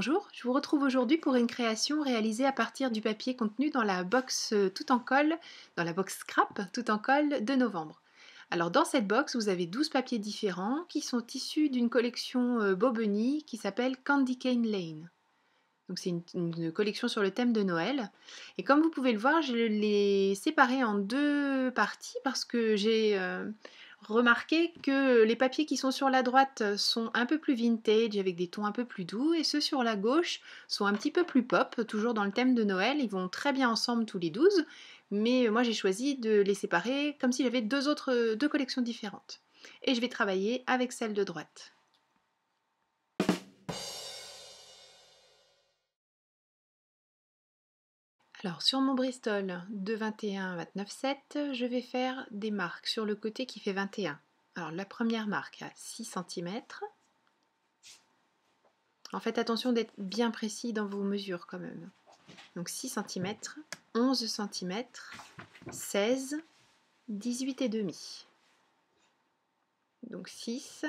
Bonjour, je vous retrouve aujourd'hui pour une création réalisée à partir du papier contenu dans la box tout en colle, dans la box scrap tout en colle de novembre. Alors dans cette box, vous avez 12 papiers différents qui sont issus d'une collection Bobeny qui s'appelle Candy Cane Lane. Donc c'est une collection sur le thème de Noël. Et comme vous pouvez le voir, je l'ai séparé en deux parties parce que j'ai remarqué que les papiers qui sont sur la droite sont un peu plus vintage avec des tons un peu plus doux et ceux sur la gauche sont un petit peu plus pop, toujours dans le thème de Noël. Ils vont très bien ensemble tous les 12, mais moi j'ai choisi de les séparer comme si j'avais deux collections différentes. Et je vais travailler avec celle de droite. Alors sur mon Bristol de 21 29,7, je vais faire des marques sur le côté qui fait 21. Alors la première marque à 6 cm. En fait attention d'être bien précis dans vos mesures quand même. Donc 6 cm, 11 cm, 16, 18 et demi. Donc 6,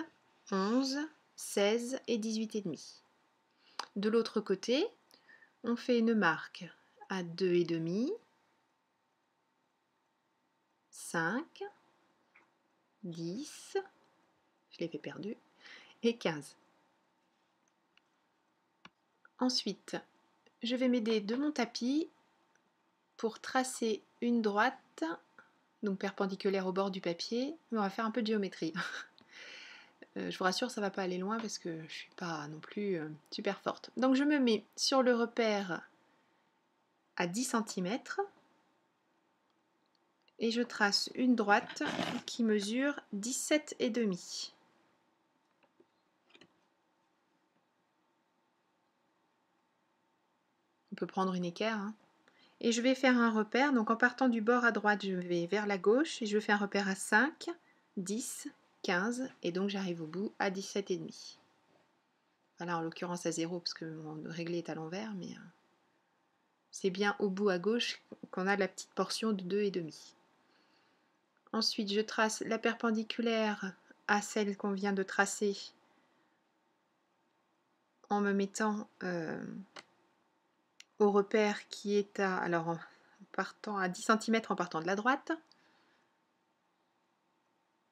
11, 16 et 18 et demi. De l'autre côté, on fait une marque à 2 et demi, 5, 10, je l'ai fait perdu, et 15. Ensuite, je vais m'aider de mon tapis pour tracer une droite, donc perpendiculaire au bord du papier, mais on va faire un peu de géométrie. Je vous rassure, ça ne va pas aller loin parce que je ne suis pas non plus super forte. Donc je me mets sur le repère à 10 cm et je trace une droite qui mesure 17 et demi. On peut prendre une équerre. Hein. Et je vais faire un repère, donc en partant du bord à droite, je vais vers la gauche et je fais un repère à 5, 10, 15 et donc j'arrive au bout à 17 et demi. Voilà, en l'occurrence à 0 parce que mon réglé est à l'envers, mais c'est bien au bout à gauche qu'on a la petite portion de 2 et demi. Ensuite, je trace la perpendiculaire à celle qu'on vient de tracer en me mettant au repère qui est à, alors en partant à 10 cm en partant de la droite.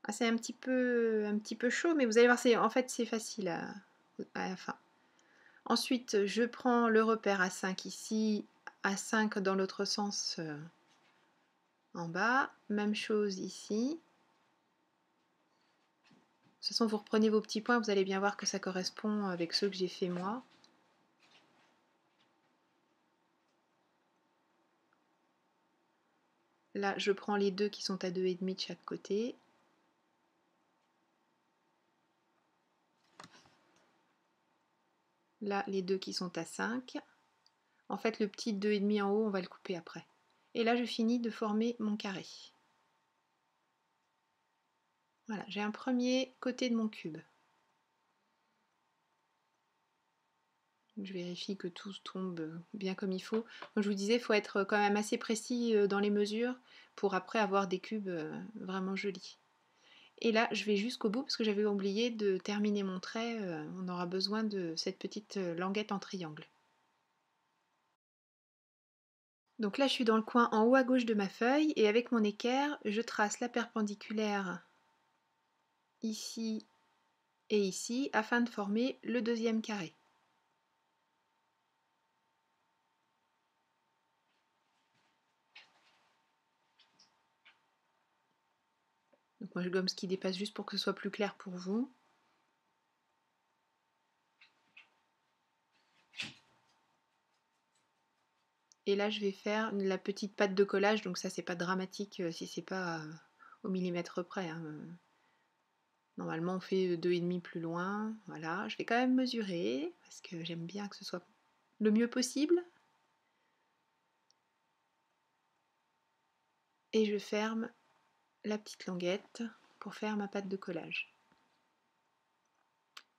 Ah, c'est un petit peu chaud, mais vous allez voir, en fait c'est facile à la fin. Ensuite, je prends le repère à 5 ici, à 5 dans l'autre sens en bas. Même chose ici. De toute façon, vous reprenez vos petits points, vous allez bien voir que ça correspond avec ceux que j'ai fait moi. Là, je prends les deux qui sont à 2,5 de chaque côté. Là, les deux qui sont à 5. En fait, le petit 2,5 en haut, on va le couper après. Et là, je finis de former mon carré. Voilà, j'ai un premier côté de mon cube. Je vérifie que tout tombe bien comme il faut. Comme je vous disais, il faut être quand même assez précis dans les mesures pour après avoir des cubes vraiment jolis. Et là, je vais jusqu'au bout parce que j'avais oublié de terminer mon trait. On aura besoin de cette petite languette en triangle. Donc là, je suis dans le coin en haut à gauche de ma feuille et avec mon équerre, je trace la perpendiculaire ici et ici afin de former le deuxième carré. Donc moi je gomme ce qui dépasse juste pour que ce soit plus clair pour vous. Et là je vais faire la petite patte de collage, donc ça c'est pas dramatique si c'est pas au millimètre près. Hein. Normalement on fait 2,5 plus loin. Voilà, je vais quand même mesurer parce que j'aime bien que ce soit le mieux possible. Et je ferme la petite languette pour faire ma pâte de collage.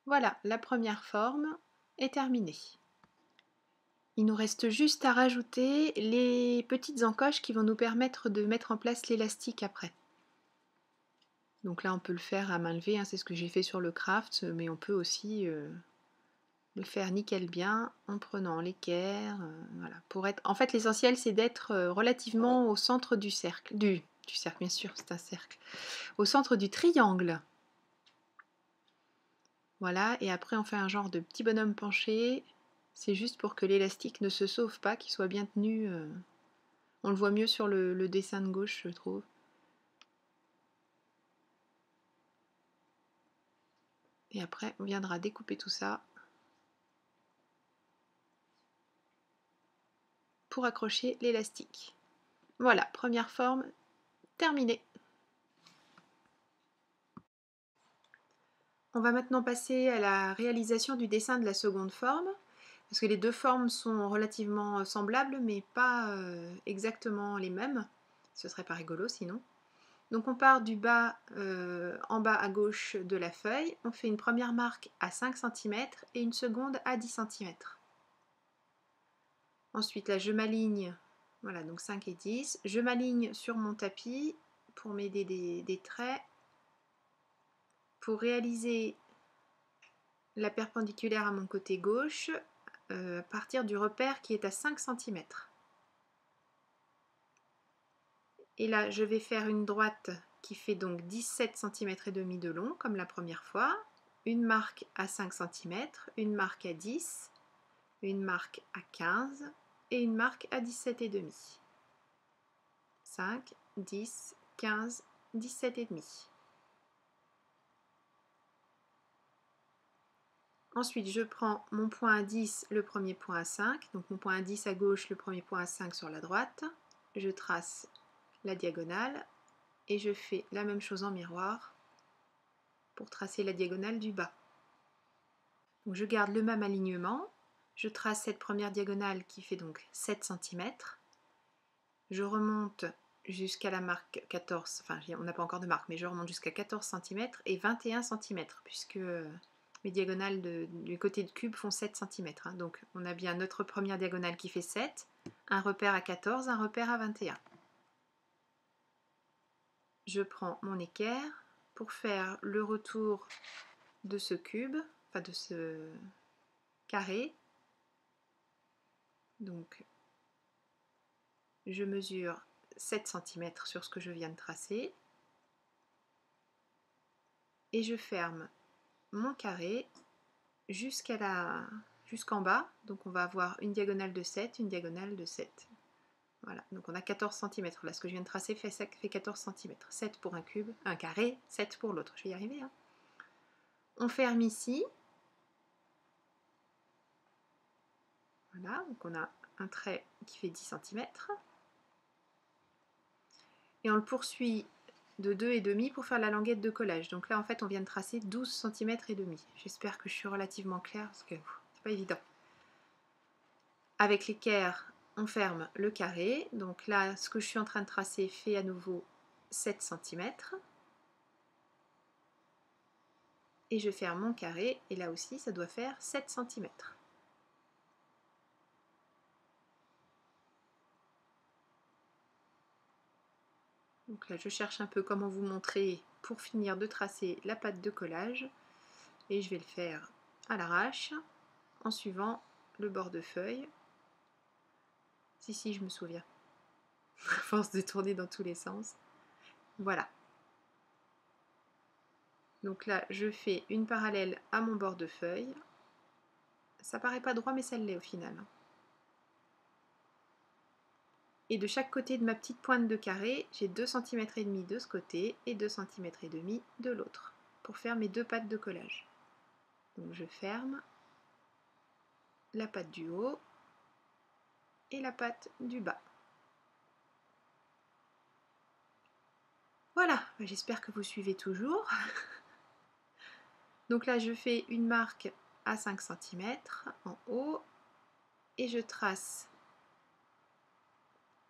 Voilà, la première forme est terminée. Il nous reste juste à rajouter les petites encoches qui vont nous permettre de mettre en place l'élastique après. Donc là on peut le faire à main levée, hein, c'est ce que j'ai fait sur le craft, mais on peut aussi le faire nickel bien en prenant l'équerre. Voilà, pour être... En fait, l'essentiel, c'est d'être relativement au centre du cercle. Du cercle, bien sûr, c'est un cercle. Au centre du triangle. Voilà, et après, on fait un genre de petit bonhomme penché. C'est juste pour que l'élastique ne se sauve pas, qu'il soit bien tenu. On le voit mieux sur le dessin de gauche, je trouve. Et après, on viendra découper tout ça pour accrocher l'élastique. Voilà, première forme terminée. On va maintenant passer à la réalisation du dessin de la seconde forme, parce que les deux formes sont relativement semblables, mais pas exactement les mêmes. Ce serait pas rigolo sinon. Donc on part du bas, en bas à gauche de la feuille, on fait une première marque à 5 cm et une seconde à 10 cm. Ensuite là je m'aligne, voilà donc 5 et 10, je m'aligne sur mon tapis pour m'aider des traits, pour réaliser la perpendiculaire à mon côté gauche, à partir du repère qui est à 5 cm. Et là je vais faire une droite qui fait donc 17 cm et demi de long comme la première fois, une marque à 5 cm, une marque à 10, une marque à 15 et une marque à 17 et demi. 5, 10, 15, 17 et demi. Ensuite, je prends mon point à 10, le premier point à 5, donc mon point à 10 à gauche, le premier point à 5 sur la droite. Je trace la diagonale et je fais la même chose en miroir pour tracer la diagonale du bas. Donc je garde le même alignement, je trace cette première diagonale qui fait donc 7 cm. Je remonte jusqu'à la marque 14, enfin on n'a pas encore de marque, mais je remonte jusqu'à 14 cm et 21 cm, puisque mes diagonales du côté de cube font 7 cm. Hein. Donc on a bien notre première diagonale qui fait 7, un repère à 14, un repère à 21. Je prends mon équerre pour faire le retour de ce cube, enfin de ce carré. Donc je mesure 7 cm sur ce que je viens de tracer et je ferme mon carré jusqu'en bas, donc on va avoir une diagonale de 7, une diagonale de 7. Voilà, donc on a 14 cm. Là, ce que je viens de tracer fait 14 cm. 7 pour un cube, un carré, 7 pour l'autre. Je vais y arriver. Hein. On ferme ici. Voilà, donc on a un trait qui fait 10 cm. Et on le poursuit de 2,5 pour faire la languette de collage. Donc là, en fait, on vient de tracer 12 cm et demi. J'espère que je suis relativement claire parce que c'est pas évident. Avec l'équerre, on ferme le carré. Donc là, ce que je suis en train de tracer fait à nouveau 7 cm. Et je ferme mon carré. Et là aussi, ça doit faire 7 cm. Donc là, je cherche un peu comment vous montrer pour finir de tracer la pâte de collage. Et je vais le faire à l'arrache en suivant le bord de feuille. Si, je me souviens. À force de tourner dans tous les sens. Voilà. Donc là, je fais une parallèle à mon bord de feuille. Ça paraît pas droit, mais ça l'est au final. Et de chaque côté de ma petite pointe de carré, j'ai 2 cm et demi de ce côté et 2 cm et demi de l'autre pour faire mes deux pattes de collage. Donc je ferme la patte du haut et la patte du bas. Voilà, j'espère que vous suivez toujours. Donc là, je fais une marque à 5 cm en haut et je trace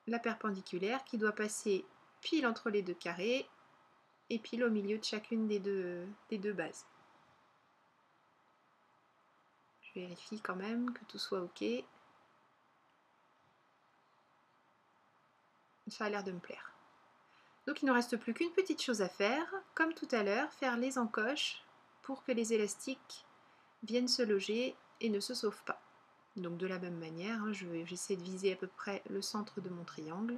la perpendiculaire qui doit passer pile entre les deux carrés et pile au milieu de chacune des deux bases. Je vérifie quand même que tout soit ok. Ça a l'air de me plaire. Donc il ne reste plus qu'une petite chose à faire, comme tout à l'heure, faire les encoches pour que les élastiques viennent se loger et ne se sauve pas. Donc de la même manière, hein, j'essaie de viser à peu près le centre de mon triangle.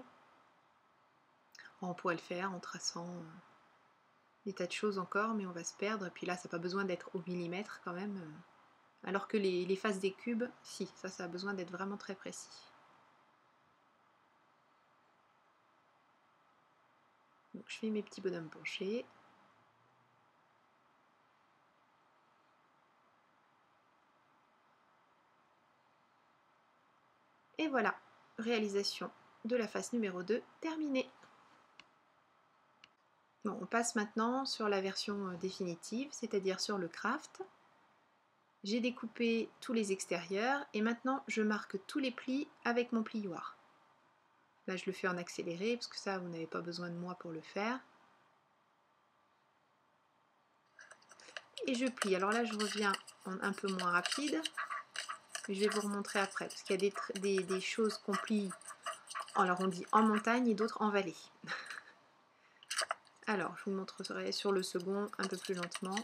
On pourrait le faire en traçant des tas de choses encore, mais on va se perdre. Et puis là, ça n'a pas besoin d'être au millimètre quand même. Alors que les faces des cubes, si, ça a besoin d'être vraiment très précis. Donc je fais mes petits bonhommes penchés. Et voilà, réalisation de la face numéro 2 terminée. Bon, on passe maintenant sur la version définitive, c'est-à-dire sur le craft. J'ai découpé tous les extérieurs et maintenant je marque tous les plis avec mon plioir. Là je le fais en accéléré parce que ça vous n'avez pas besoin de moi pour le faire. Et je plie. Alors là je reviens en un peu moins rapide. Je vais vous remontrer après parce qu'il y a des choses qu'on plie, alors on dit en montagne et d'autres en vallée. Alors je vous montrerai sur le second un peu plus lentement.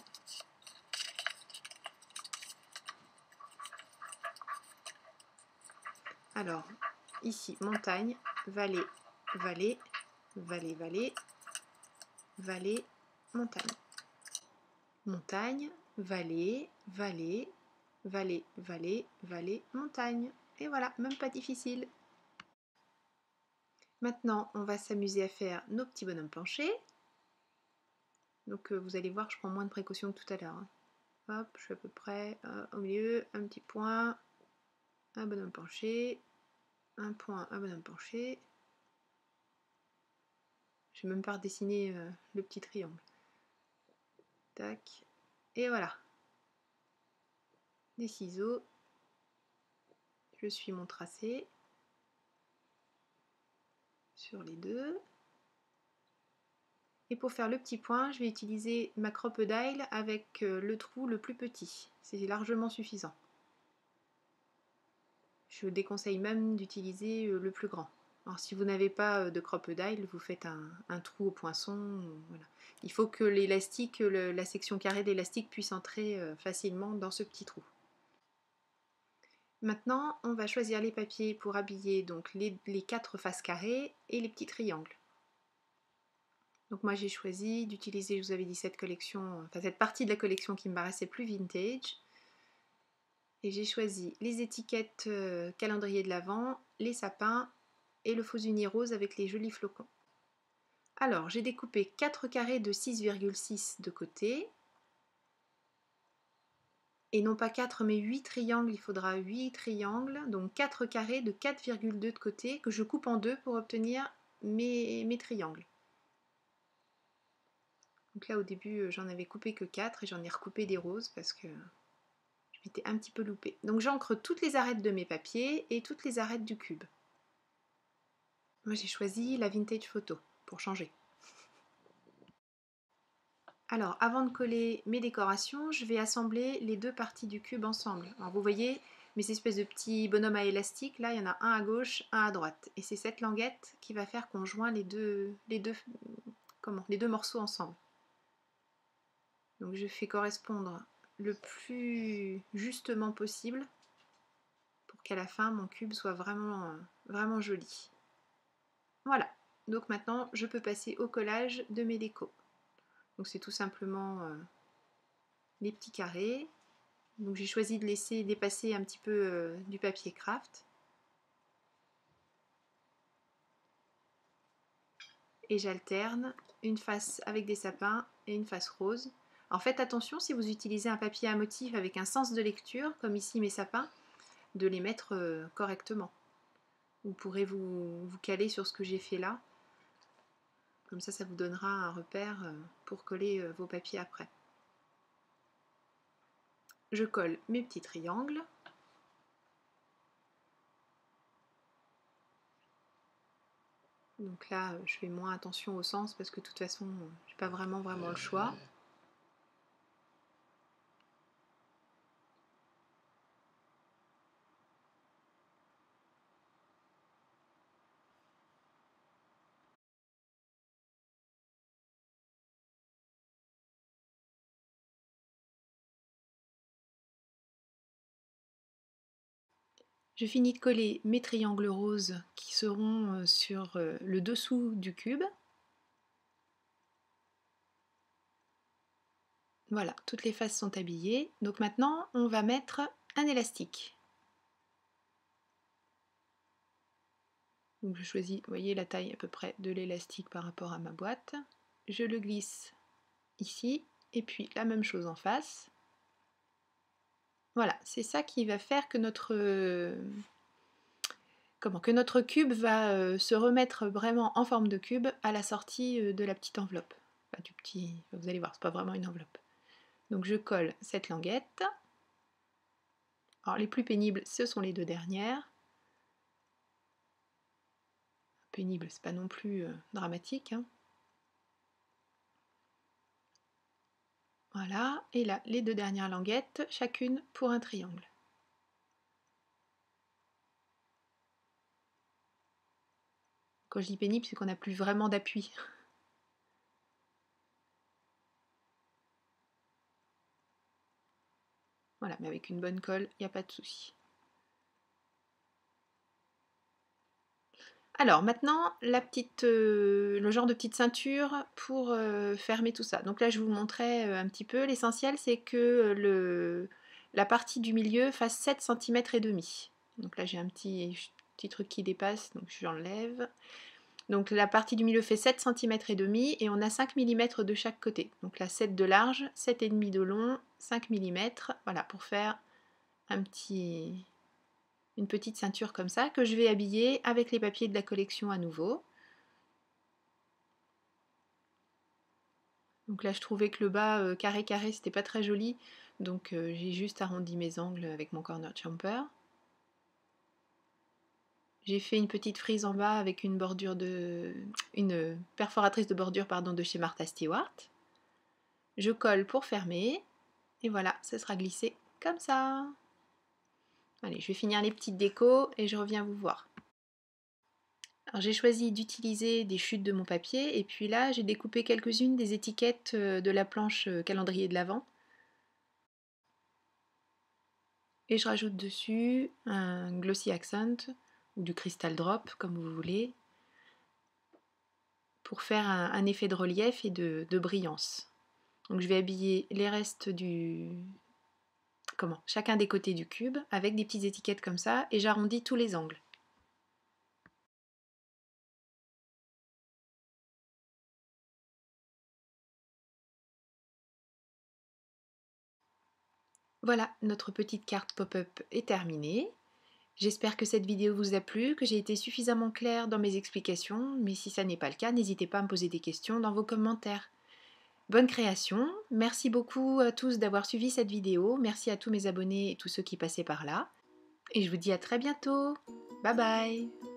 Alors, ici, montagne, vallée, vallée, vallée, vallée, vallée, montagne. Montagne, vallée, vallée, vallée, vallée, vallée, montagne. Et voilà, même pas difficile. Maintenant, on va s'amuser à faire nos petits bonhommes penchés. Donc, vous allez voir, je prends moins de précautions que tout à l'heure. Hop, je suis à peu près au milieu, un petit point, un bonhomme penché, un point, un bonhomme penché. Je vais même pas redessiner le petit triangle. Tac. Et voilà. Des ciseaux. Je suis mon tracé sur les deux. Et pour faire le petit point, je vais utiliser ma crocodile avec le trou le plus petit. C'est largement suffisant. Je déconseille même d'utiliser le plus grand. Alors si vous n'avez pas de crocodile, vous faites un trou au poinçon. Voilà. Il faut que l'élastique, la section carrée de l'élastique puisse entrer facilement dans ce petit trou. Maintenant, on va choisir les papiers pour habiller donc les 4 faces carrées et les petits triangles. Donc moi j'ai choisi d'utiliser, je vous avais dit, cette partie de la collection qui me paraissait plus vintage. Et j'ai choisi les étiquettes calendrier de l'Avent, les sapins et le faux uni rose avec les jolis flocons. Alors j'ai découpé 4 carrés de 6,6 de côté. Et non pas 4 mais 8 triangles, il faudra 8 triangles, donc 4 carrés de 4,2 de côté que je coupe en deux pour obtenir mes triangles. Donc là au début j'en avais coupé que 4 et j'en ai recoupé des roses parce que je m'étais un petit peu loupée. Donc j'encre toutes les arêtes de mes papiers et toutes les arêtes du cube. Moi j'ai choisi la vintage photo pour changer. Alors avant de coller mes décorations, je vais assembler les deux parties du cube ensemble. Alors vous voyez mes espèces de petits bonhommes à élastique, là il y en a un à gauche, un à droite. Et c'est cette languette qui va faire qu'on joint les deux morceaux ensemble. Donc je fais correspondre le plus justement possible pour qu'à la fin mon cube soit vraiment, vraiment joli. Voilà, donc maintenant je peux passer au collage de mes décos. Donc c'est tout simplement les petits carrés. Donc j'ai choisi de laisser dépasser un petit peu du papier craft. Et j'alterne une face avec des sapins et une face rose. Alors faites attention si vous utilisez un papier à motif avec un sens de lecture, comme ici mes sapins, de les mettre correctement. Vous pourrez vous caler sur ce que j'ai fait là. Comme ça vous donnera un repère pour coller vos papiers après. Je colle mes petits triangles. Donc là, je fais moins attention au sens parce que de toute façon, j'ai pas vraiment le choix. Je finis de coller mes triangles roses qui seront sur le dessous du cube. Voilà, toutes les faces sont habillées. Donc maintenant, on va mettre un élastique. Donc je choisis, vous voyez la taille à peu près de l'élastique par rapport à ma boîte. Je le glisse ici, et puis la même chose en face. Voilà, c'est ça qui va faire que notre cube va se remettre vraiment en forme de cube à la sortie de la petite enveloppe. Enfin, du petit, vous allez voir, c'est pas vraiment une enveloppe. Donc je colle cette languette. Alors les plus pénibles, ce sont les deux dernières. Pénible, c'est pas non plus dramatique, hein. Voilà, et là, les deux dernières languettes, chacune pour un triangle. Quand je dis pénible, c'est qu'on n'a plus vraiment d'appui. Voilà, mais avec une bonne colle, il n'y a pas de souci. Alors maintenant, le genre de petite ceinture pour fermer tout ça. Donc là, je vous montrais un petit peu. L'essentiel, c'est que la partie du milieu fasse 7 cm et demi. Donc là, j'ai un petit truc qui dépasse, donc j'enlève. Donc la partie du milieu fait 7 cm et demi et on a 5 mm de chaque côté. Donc là, 7 de large, 7,5 de long, 5 mm. Voilà, pour faire une petite ceinture comme ça que je vais habiller avec les papiers de la collection à nouveau. Donc là je trouvais que le bas carré c'était pas très joli, donc j'ai juste arrondi mes angles avec mon corner jumper. J'ai fait une petite frise en bas avec une perforatrice de bordure de chez Martha Stewart. Je colle pour fermer et voilà, ça sera glissé comme ça. Allez, je vais finir les petites décos et je reviens vous voir. Alors j'ai choisi d'utiliser des chutes de mon papier et puis là j'ai découpé quelques-unes des étiquettes de la planche calendrier de l'Avent. Et je rajoute dessus un glossy accent ou du crystal drop comme vous voulez pour faire un effet de relief et de brillance. Donc je vais habiller les restes chacun des côtés du cube avec des petites étiquettes comme ça et j'arrondis tous les angles. Voilà, notre petite carte pop-up est terminée. J'espère que cette vidéo vous a plu, que j'ai été suffisamment claire dans mes explications, mais si ça n'est pas le cas, n'hésitez pas à me poser des questions dans vos commentaires. Bonne création, merci beaucoup à tous d'avoir suivi cette vidéo, merci à tous mes abonnés et tous ceux qui passaient par là, et je vous dis à très bientôt. Bye bye.